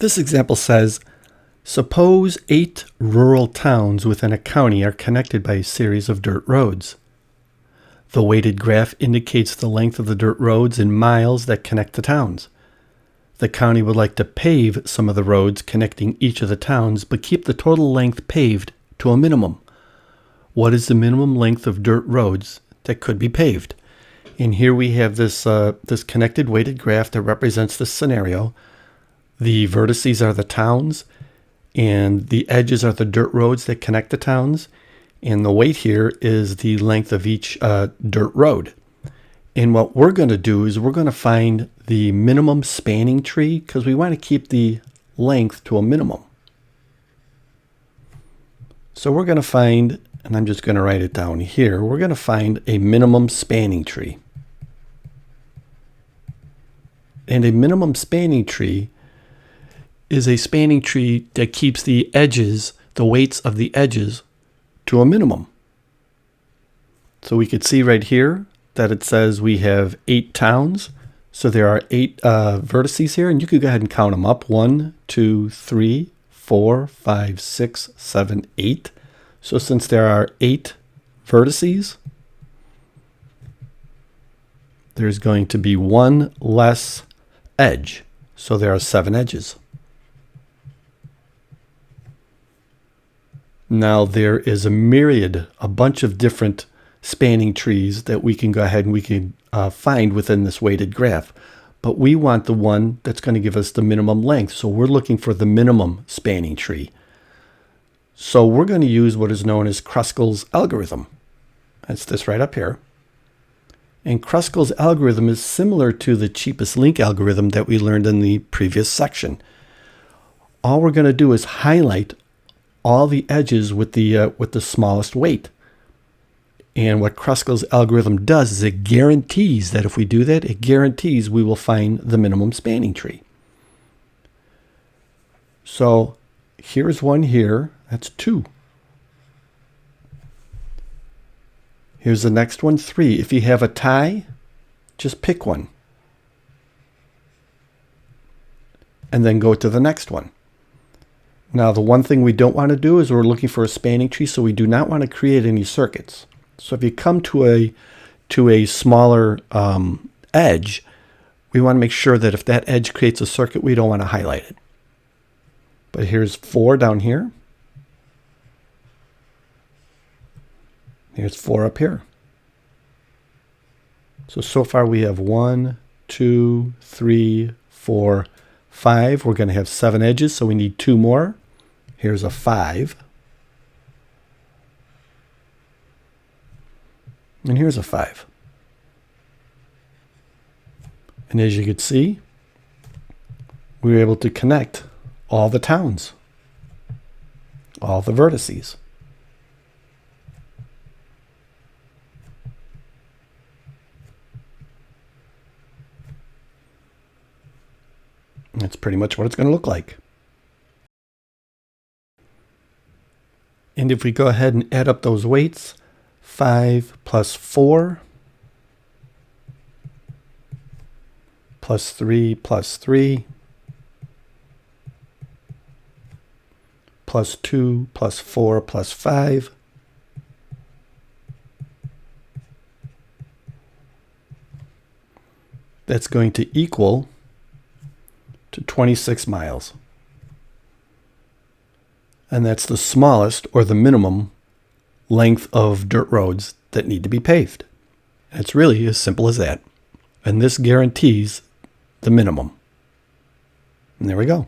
This example says, suppose 8 rural towns within a county are connected by a series of dirt roads. The weighted graph indicates the length of the dirt roads in miles that connect the towns. The county would like to pave some of the roads connecting each of the towns, but keep the total length paved to a minimum. What is the minimum length of dirt roads that could be paved? And here we have this connected weighted graph that represents this scenario. The vertices are the towns, and the edges are the dirt roads that connect the towns. And the weight here is the length of each dirt road. And what we're going to do is we're going to find the minimum spanning tree because we want to keep the length to a minimum. So we're going to find, and I'm just going to write it down here, we're going to find a minimum spanning tree. And a minimum spanning tree is a spanning tree that keeps the edges, the weights of the edges, to a minimum. So we could see right here that it says we have 8 towns. So there are 8 vertices here, and you could go ahead and count them up. 1, 2, 3, 4, 5, 6, 7, 8. So since there are 8 vertices, there's going to be 1 less edge. So there are 7 edges. Now there is a bunch of different spanning trees that we can go ahead and we can find within this weighted graph. But we want the one that's going to give us the minimum length. So we're looking for the minimum spanning tree. So we're going to use what is known as Kruskal's algorithm. That's this right up here. And Kruskal's algorithm is similar to the cheapest link algorithm that we learned in the previous section. All we're going to do is highlight all the edges with the smallest weight. And what Kruskal's algorithm does is it guarantees that if we do that, it guarantees we will find the minimum spanning tree. So here's one here. That's 2. Here's the next one, 3. If you have a tie, just pick one. And then go to the next one. Now, the one thing we don't want to do is we're looking for a spanning tree, so we do not want to create any circuits. So if you come to a smaller edge, we want to make sure that if that edge creates a circuit, we don't want to highlight it. But here's 4 down here. Here's 4 up here. So far we have 1, 2, 3, 4, 5. We're going to have 7 edges, so we need 2 more. Here's a 5. And here's a 5. And as you can see, we were able to connect all the towns, all the vertices. That's pretty much what it's going to look like. And if we go ahead and add up those weights, 5 plus 4 plus 3 plus 3 plus 2 plus 4 plus 5 that's going to equal to 26 miles. And that's the smallest or the minimum length of dirt roads that need to be paved. And it's really as simple as that. And this guarantees the minimum. And there we go.